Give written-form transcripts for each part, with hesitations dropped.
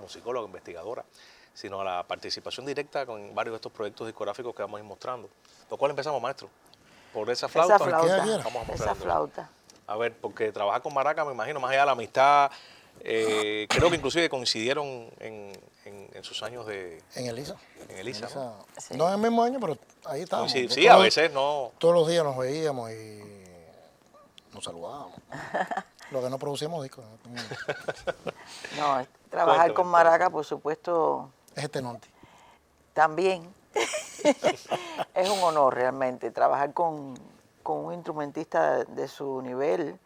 musicóloga, investigadora, sino a la participación directa con varios de estos proyectos discográficos que vamos a ir mostrando. ¿Por cuál empezamos, maestro? ¿Por esa flauta? Esa flauta, Vamos a mostrar esa entonces. flauta. A ver, porque trabajar con maraca, me imagino, más allá de la amistad, creo que inclusive coincidieron en sus años de... En Elisa. En Elisa, ¿no? Sí. No en el mismo año, pero ahí estábamos. Sí, a veces no... Todos los días nos veíamos y nos saludábamos. Lo que no producíamos discos. No, trabajar con maraca, por supuesto, Es este norte. también es un honor realmente. Trabajar con un instrumentista de su nivel,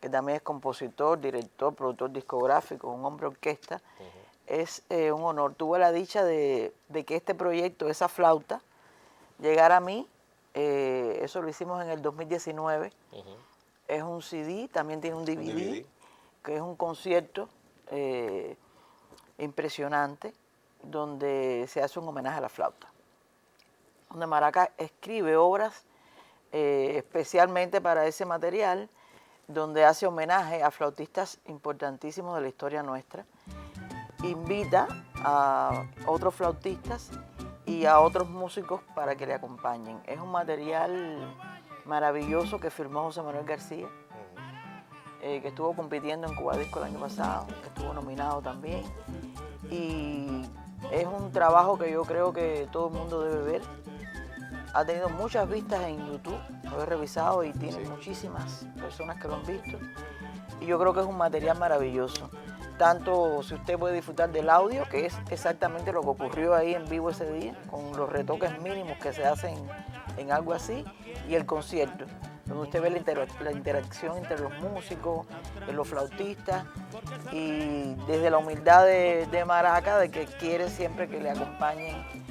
que también es compositor, director, productor discográfico, un hombre orquesta, es un honor. Tuve la dicha de que este proyecto, esa flauta, llegara a mí. Eso lo hicimos en el 2019. Es un CD, también tiene un DVD, que es un concierto impresionante, donde se hace un homenaje a la flauta. Donde Maraca escribe obras especialmente para ese material, donde hace homenaje a flautistas importantísimos de la historia nuestra. Invita a otros flautistas y a otros músicos para que le acompañen. Es un material maravilloso que firmó José Manuel García, que estuvo compitiendo en Cuba Disco el año pasado, que estuvo nominado también. Y es un trabajo que yo creo que todo el mundo debe ver. Ha tenido muchas vistas en YouTube, lo he revisado y tiene muchísimas personas que lo han visto. Y yo creo que es un material maravilloso. Tanto si usted puede disfrutar del audio, que es exactamente lo que ocurrió ahí en vivo ese día, con los retoques mínimos que se hacen en algo así, y el concierto, donde usted ve la interacción entre los músicos, los flautistas, y desde la humildad de Maraca, de que quiere siempre que le acompañen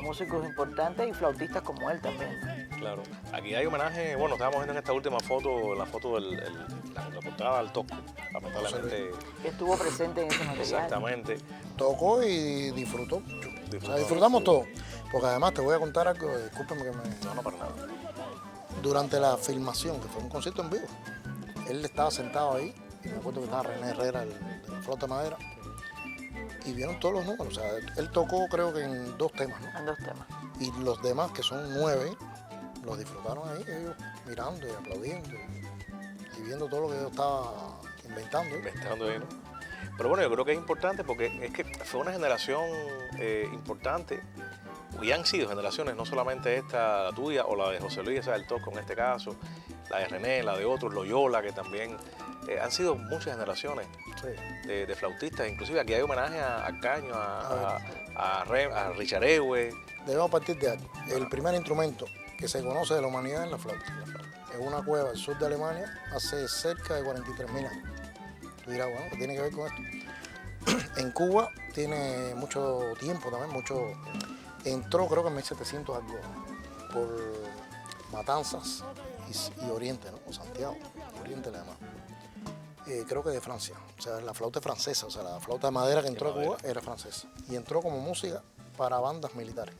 músicos importantes y flautistas como él también. Claro. Aquí hay homenaje, bueno, estábamos viendo en esta última foto, la foto la contraportada al Tosco, lamentablemente. Estuvo presente en ese material. Exactamente. Tocó y disfrutó mucho. O sea, disfrutamos todo. Porque además te voy a contar algo, discúlpeme que me... No, para nada. Durante la filmación, que fue un concierto en vivo, él estaba sentado ahí, y me acuerdo que estaba René Herrera, de la flauta de madera, y vieron todos los números. O sea, él tocó creo que en 2 temas, ¿no? En 2 temas. Y los demás, que son 9, los disfrutaron ahí, ellos mirando y aplaudiendo y viendo todo lo que yo estaba inventando. Inventando ahí, ¿no? Pero bueno, yo creo que es importante porque es que fue una generación importante, y han sido generaciones, no solamente esta, la tuya o la de José Luis, esa del Tosco en este caso, la de René, la de otros, Loyola, que también han sido muchas generaciones de flautistas. Inclusive aquí hay homenaje a Caño, a Richard Ewe. Debemos partir de aquí. El primer instrumento que se conoce de la humanidad es la flauta. Es una cueva del sur de Alemania hace cerca de 43.000 años. Tú dirás, bueno, ¿qué tiene que ver con esto? En Cuba tiene mucho tiempo también, entró creo que en 1700 algo, por Matanzas y Oriente, ¿no? O Santiago, Oriente le llaman. Creo que de Francia, o sea, la flauta es francesa, o sea, la flauta de madera que entró a Cuba era francesa. Y entró como música para bandas militares.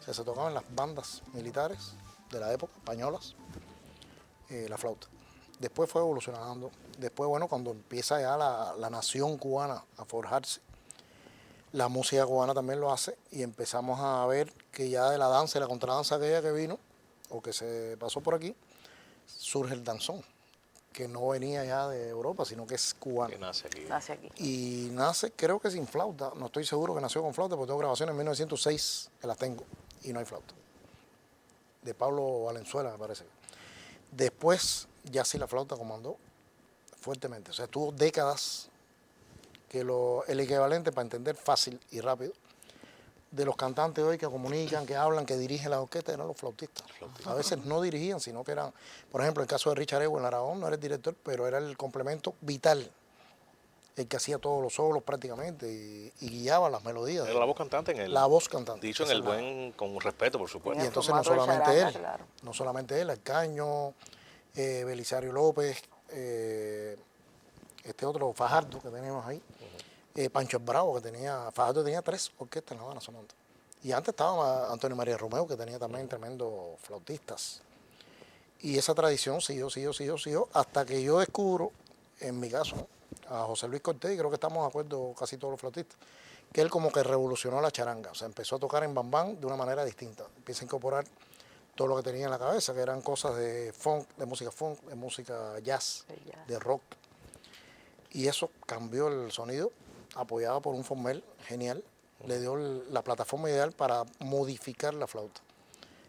O sea, se tocaba en las bandas militares de la época, españolas, la flauta. Después fue evolucionando. Después, bueno, cuando empieza ya la nación cubana a forjarse, la música cubana también lo hace y empezamos a ver que ya de la danza y la contradanza aquella que vino, o que se pasó por aquí, surge el danzón, que no venía ya de Europa, sino que es cubano. Que nace aquí. Nace aquí. Y nace, creo que sin flauta, no estoy seguro que nació con flauta, porque tengo grabaciones en 1906 que las tengo y no hay flauta. De Pablo Valenzuela, me parece. Después, ya sí la flauta comandó fuertemente, o sea, estuvo décadas que el equivalente, para entender fácil y rápido, de los cantantes hoy que comunican, que hablan, que dirigen las orquestas, eran los flautistas. A veces no dirigían, sino que eran, por ejemplo, el caso de Richard Ewe en Aragón, no era el director, pero era el complemento vital, el que hacía todos los solos prácticamente y guiaba las melodías. Era la voz cantante en el... La voz cantante. Dicho en el buen, con respeto, por supuesto. Y entonces no solamente él, Alcaño, Belisario López, este otro Fajardo que tenemos ahí, Pancho el Bravo, Fajardo tenía 3 orquestas en La Habana sonando. Y antes estaba Antonio María Romeo, que tenía también tremendos flautistas. Y esa tradición siguió, hasta que yo descubro, en mi caso, ¿no?, a José Luis Cortés, y creo que estamos de acuerdo casi todos los flautistas, que él como que revolucionó la charanga, o sea, empezó a tocar en bambán de una manera distinta, empieza a incorporar todo lo que tenía en la cabeza, que eran cosas de funk, de música jazz, de rock, y eso cambió el sonido, apoyado por un formel genial, le dio la plataforma ideal para modificar la flauta.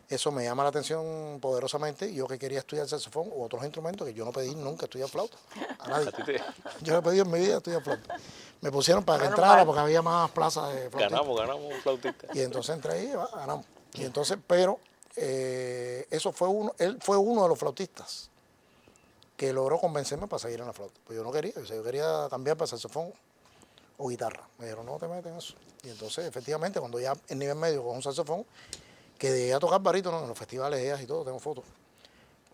Eso me llama la atención poderosamente. Yo que quería estudiar saxofón u otros instrumentos, que yo no pedí nunca estudiar flauta a nadie. Yo no he pedido en mi vida estudiar flauta. Me pusieron para que entrara porque había más plazas de flautistas. Ganamos un flautista. Y entonces entré ahí y ganamos. Y entonces, pero eso fue él fue uno de los flautistas que logró convencerme para seguir en la flauta. Pues yo no quería, yo quería cambiar para saxofón o guitarra. Me dijeron, no te metes en eso. Y entonces, efectivamente, cuando ya en nivel medio con un saxofón, que llegué a tocar barítono en los festivales de jazz y todo, tengo fotos.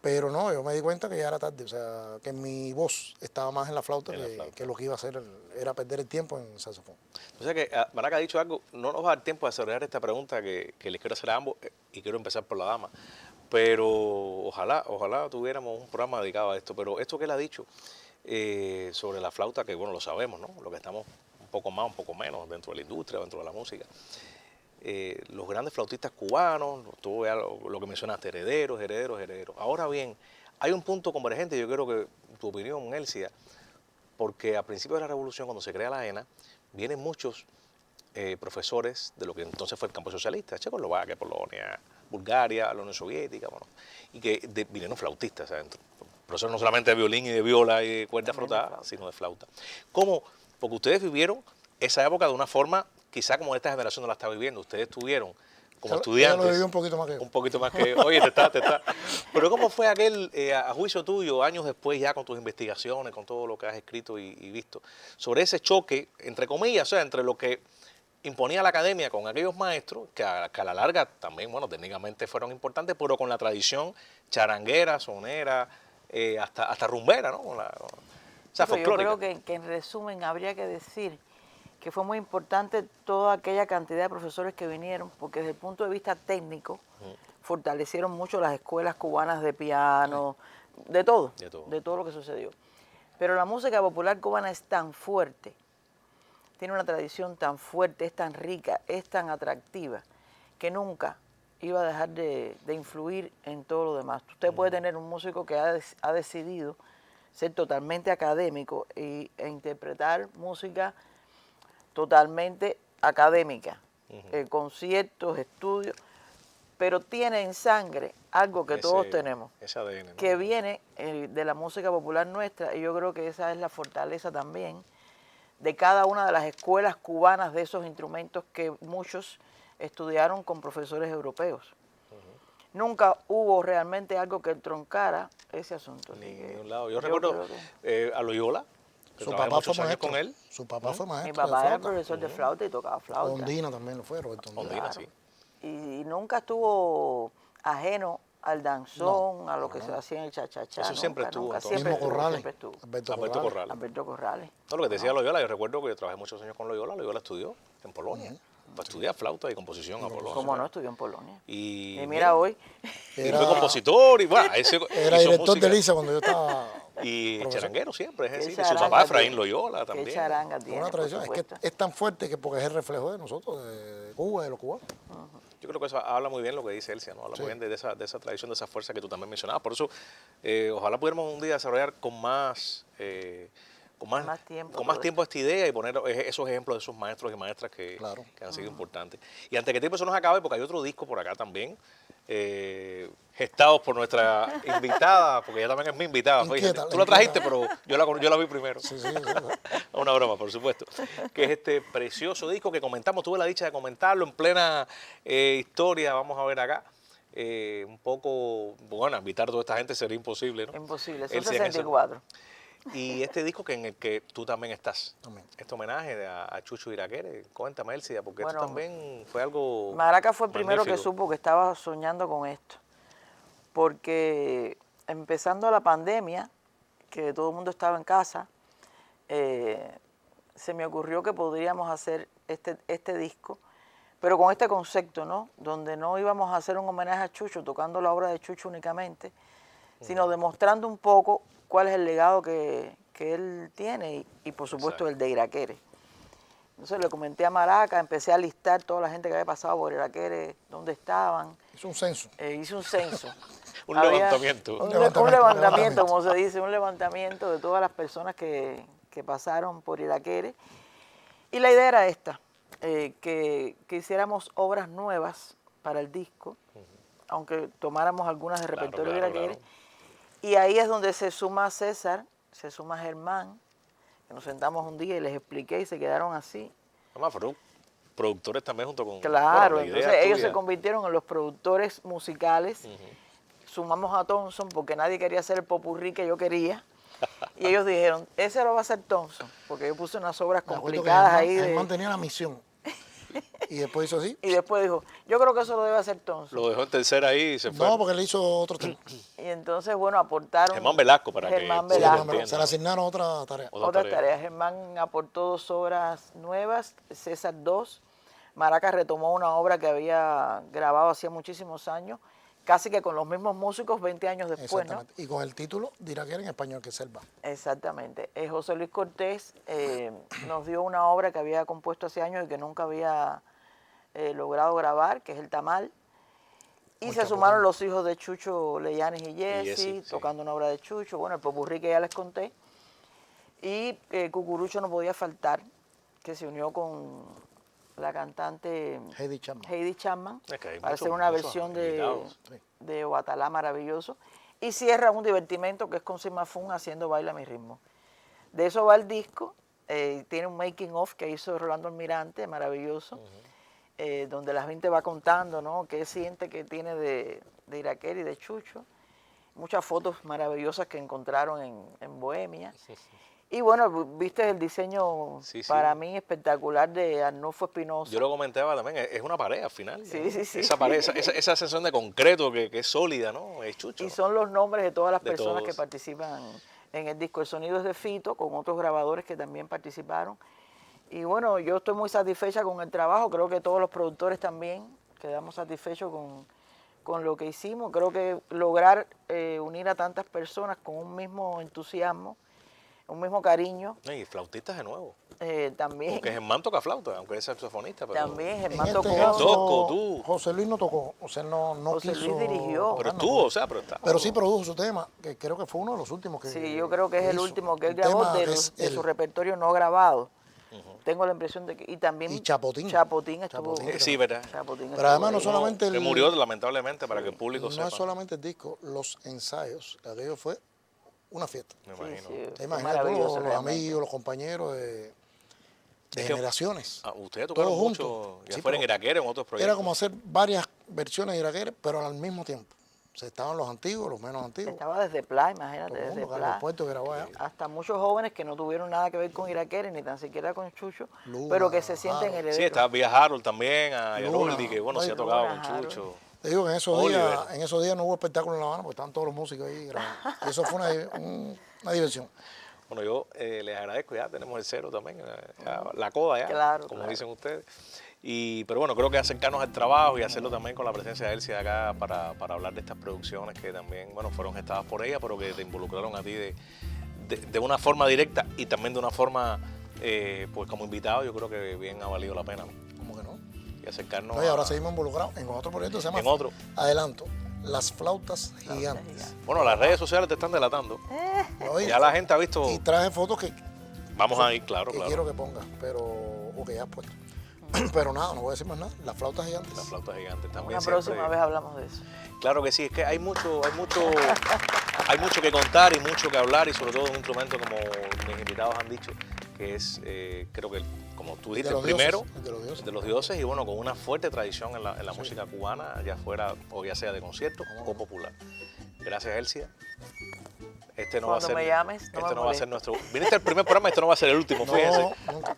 Pero no, yo me di cuenta que ya era tarde, o sea, que mi voz estaba más en la flauta, que lo que iba a hacer era perder el tiempo en saxofón. O sea que Maraca ha dicho algo, no nos va a dar tiempo de desarrollar esta pregunta que les quiero hacer a ambos, y quiero empezar por la dama, pero ojalá tuviéramos un programa dedicado a esto, pero esto que él ha dicho sobre la flauta, que bueno, lo sabemos, ¿no? Lo que estamos un poco más, un poco menos dentro de la industria, dentro de la música. Los grandes flautistas cubanos, todo lo que mencionaste, herederos. Ahora bien, hay un punto convergente, yo quiero que tu opinión, Elcia, porque a principios de la revolución, cuando se crea la ENA, vienen muchos profesores de lo que entonces fue el campo socialista, Checoslovaquia, Polonia, Bulgaria, la Unión Soviética, bueno, y que vinieron flautistas adentro. Profesores no solamente de violín y de viola y de cuerda frotada, sino de flauta. ¿Cómo? Porque ustedes vivieron esa época de una forma quizá como esta generación no la está viviendo. Ustedes tuvieron como estudiantes. Yo lo viví un poquito más que yo. Un poquito más que yo. Oye, te está. Pero ¿cómo fue aquel, a juicio tuyo, años después ya con tus investigaciones, con todo lo que has escrito y visto, sobre ese choque, entre comillas, o sea, entre lo que imponía la academia con aquellos maestros, que a la larga también, bueno, técnicamente fueron importantes, pero con la tradición charanguera, sonera, hasta rumbera, ¿no? O sea, folclórica. Yo creo que en resumen habría que decir que fue muy importante toda aquella cantidad de profesores que vinieron, porque desde el punto de vista técnico fortalecieron mucho las escuelas cubanas de piano, de todo lo que sucedió. Pero la música popular cubana es tan fuerte, tiene una tradición tan fuerte, es tan rica, es tan atractiva, que nunca iba a dejar de influir en todo lo demás. Usted puede tener un músico que ha decidido ser totalmente académico e interpretar música totalmente académica, conciertos, estudios, pero tiene en sangre algo que todos tenemos, ese ADN, ¿no? Que viene de la música popular nuestra, y yo creo que esa es la fortaleza también de cada una de las escuelas cubanas de esos instrumentos que muchos estudiaron con profesores europeos. Nunca hubo realmente algo que troncara ese asunto. Ni de un lado. Yo recuerdo a Loyola, su papá fue maestro con él. Su papá fue maestro. Mi papá era profesor de flauta y tocaba flauta. Ondina también lo fue, Roberto Ondina, sí. Y nunca estuvo ajeno al danzón, a lo que se hacía en el cha-cha-cha. Eso siempre estuvo. Siempre Corrales. Alberto Corrales. No, lo que te decía Loyola, yo recuerdo que yo trabajé muchos años con Loyola. Loyola estudió en Polonia. Para estudiar flauta y composición a Polonia. ¿Cómo no? Estudió en Polonia. Y mira hoy. Y fue compositor. Y bueno, era director de Lisa cuando yo estaba. Y charanguero siempre, es decir, su papá Efraín Loyola también. Qué charanga tiene, una tradición, es que es tan fuerte que porque es el reflejo de nosotros, de Cuba, de los cubanos. Yo creo que eso habla muy bien lo que dice Elcia, ¿no? Habla muy bien de esa tradición, de esa fuerza que tú también mencionabas. Por eso, ojalá pudiéramos un día desarrollar con más tiempo esta idea y poner esos ejemplos de esos maestros y maestras que han sido importantes. Y antes que el tiempo se nos acabe, porque hay otro disco por acá también, gestados por nuestra invitada, porque ella también es mi invitada. Tú la trajiste, pero yo la vi primero. Sí. Una broma, por supuesto. Que es este precioso disco que comentamos, tuve la dicha de comentarlo en plena historia, vamos a ver acá. Un poco, bueno, invitar a toda esta gente sería imposible, ¿no? Imposible, son 64. Y este disco en el que tú también estás, También. este homenaje a Chucho Iraquere, cuéntame, Elcia, porque esto también fue algo Maraca fue el primero que magnífico. supo que estaba soñando con esto, porque empezando la pandemia, que todo el mundo estaba en casa, se me ocurrió que podríamos hacer este disco, pero con este concepto, ¿no? Donde no íbamos a hacer un homenaje a Chucho, tocando la obra de Chucho únicamente, sino demostrando un poco cuál es el legado que que él tiene y por supuesto Exacto. el de Iraquere. Entonces le comenté a Maraca, empecé a listar toda la gente que había pasado por Iraquere, dónde estaban. Hizo un censo. Hice un censo. Un Había levantamiento. Un levantamiento, levantamiento, como se dice, un levantamiento de todas las personas que pasaron por Iraquere. Y la idea era esta, que hiciéramos obras nuevas para el disco, aunque tomáramos algunas de repertorio claro, Iraquere. claro. Y ahí es donde se suma César, se suma Germán, que nos sentamos un día y les expliqué y se quedaron así. Además, fueron productores también junto con... Claro, bueno, la idea entonces ellos tuya. se convirtieron en los productores musicales. Sumamos a Thompson porque nadie quería hacer el popurrí que yo quería. Y ellos dijeron, ese lo va a hacer Thompson, porque yo puse unas obras Me acuerdo que complicadas ahí. Germán tenía la misión. Y después hizo así. Y después dijo, yo creo que eso lo debe hacer Thompson. Lo dejó en tercera ahí y se fue. No, porque él hizo otro tema. Y entonces, bueno, aportaron... Germán Velasco, para Germán que Sí, Velasco. entiendan, se le asignaron otra tarea. Otra Otras tareas. Germán aportó 2 obras nuevas, César 2. Maraca retomó una obra que había grabado hacía muchísimos años, casi que con los mismos músicos 20 años después, ¿no? Exactamente. Y con el título de Iraquere en español, que es Selva. Exactamente. José Luis Cortés nos dio una obra que había compuesto hace años y que nunca había logrado grabar, que es El Tamal. Y Con se Chapotín. sumaron los hijos de Chucho Leyanes y Jessy, Jessy, sí. tocando una obra de Chucho, bueno, el popurrí que ya les conté. Y Cucurucho no podía faltar, que se unió con la cantante Heidi Chapman. Heidi Chapman Es que hay para muchos- hacer una muchos versión invitados. de Guatalá maravilloso. Y cierra un divertimento que es con Simafún haciendo Baila mi ritmo. De eso va el disco. Tiene un making of que hizo Rolando Almirante, maravilloso, donde la gente va contando, ¿no?, qué siente que tiene de Iraquere y de Chucho. Muchas fotos maravillosas que encontraron en Bohemia. Y bueno, viste el diseño Sí, sí. para mí espectacular de Arnulfo Espinosa. Yo lo comentaba también, es una pared al final. Sí, ¿no? sí, sí. Esa pared, esa sensación de concreto que es sólida, ¿no? Es Chucho. Y son los nombres de todas las De personas que todos. participan en el disco. El sonido es de Fito, con otros grabadores que también participaron. Y bueno, yo estoy muy satisfecha con el trabajo. Creo que todos los productores también quedamos satisfechos con lo que hicimos. Creo que lograr unir a tantas personas con un mismo entusiasmo, un mismo cariño, Y flautistas de nuevo. también. Porque Germán toca flauta, aunque es saxofonista. Pero... También En Germán este tocó. caso, Tosco, tú. José Luis no tocó. O sea, no José quiso. Luis dirigió. Pero tocar, no estuvo, pudo. o sea, pero está. Pero sí produjo su tema, que creo que fue uno de los últimos que Sí, yo creo que es el hizo. último que él Un grabó tema de, que es de su el- repertorio no grabado. Tengo la impresión de que... Y también Y Chapotín. Chapotín estuvo... Chapotín. Sí, ¿verdad? Chapotín Pero además no estuvo ahí. solamente Que murió lamentablemente para que el público no sepa. es solamente el disco, los ensayos. Aquello fue una fiesta. Me Sí, imagino. sí, Te fue imaginas maravilloso todos los realmente. amigos, los compañeros de que- generaciones. Ustedes tocaron todos mucho, juntos. ya Sí, fuera en pero Iraquere o en otros proyectos. Era como hacer varias versiones de Iraquere, pero al mismo tiempo. O sea, estaban los antiguos, los menos antiguos. Estaba desde Pla, imagínate, Todo el desde mundo, Carlos Pla. Puerto que grabó allá. Hasta muchos jóvenes que no tuvieron nada que ver con Iraquere, ni tan siquiera con Chucho, Luna, pero que se sienten Harold. herederos. Sí, estaba Vía Harold también, a Luna, Yaroldi, que bueno, sí ha Luna, tocado con Harold. Chucho. Te digo que Oliver. en esos días no hubo espectáculo en La Habana porque estaban todos los músicos ahí grabando. Y eso fue una diversión. Bueno, yo les agradezco, ya tenemos el cero también, ya, la coda ya, Claro, como claro. dicen ustedes. Pero bueno, creo que acercarnos al trabajo y hacerlo también con la presencia de Elsie acá para hablar de estas producciones que también, bueno, fueron gestadas por ella, pero que te involucraron a ti de una forma directa y también de una forma, pues como invitado, yo creo que bien ha valido la pena, ¿no? ¿Cómo que no? Y acercarnos No, y ahora a- seguimos involucrados en otro proyecto que se llama. En otro. Adelanto. Las flautas gigantes. gigantes. Bueno, las redes sociales te están delatando. ¿No? Ya la gente ha visto, Y traje fotos que vamos a ir, claro, que claro. quiero que pongas, pero o que ya has puesto. Pero nada, no voy a decir más nada. Las flautas gigantes. Las flautas gigantes también. Una siempre- próxima vez hablamos de eso. Claro que sí, es que hay mucho que contar y mucho que hablar y sobre todo un instrumento como mis invitados han dicho, que es, creo que como tú dijiste, el los primero dioses, el de los dioses. de los dioses y bueno, con una fuerte tradición en la música cubana, ya fuera o ya sea de concierto o popular. Gracias, Elsia. Este no va a Cuando ser, me llames, no este me no va a ser molestes. nuestro. Viniste al primer programa, este no va a ser el último, fíjense. No, nunca.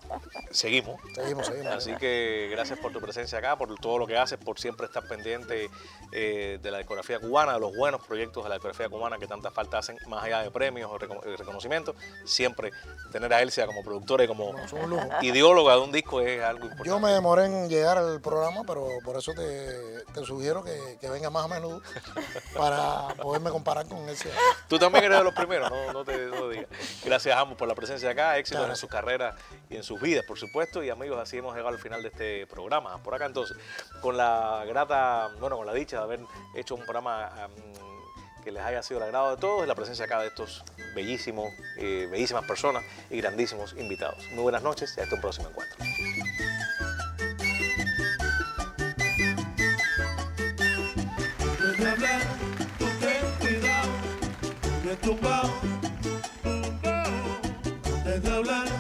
seguimos. Seguimos. Así que gracias por tu presencia acá, por todo lo que haces, por siempre estar pendiente de la discografía cubana, de los buenos proyectos de la discografía cubana que tanta falta hacen, más allá de premios o reconocimientos. Siempre tener a Elsia como productora y como Es un lujo. ideóloga de un disco es algo importante. Yo me demoré en llegar al programa, pero por eso te sugiero que venga más a menudo para poderme comparar con Elsia. Tú también eres de los primeros, no te digas. Gracias a ambos por la presencia acá, éxitos Claro. en sus carreras y en sus vidas, por supuesto. Y amigos, así hemos llegado al final de este programa. Por acá entonces, con la dicha de haber hecho un programa que les haya sido el agrado de todos, la presencia acá de estos bellísimas personas y grandísimos invitados. Muy buenas noches y hasta un próximo encuentro. Desde hablar, tú ten cuidado, retumbao, desde hablar.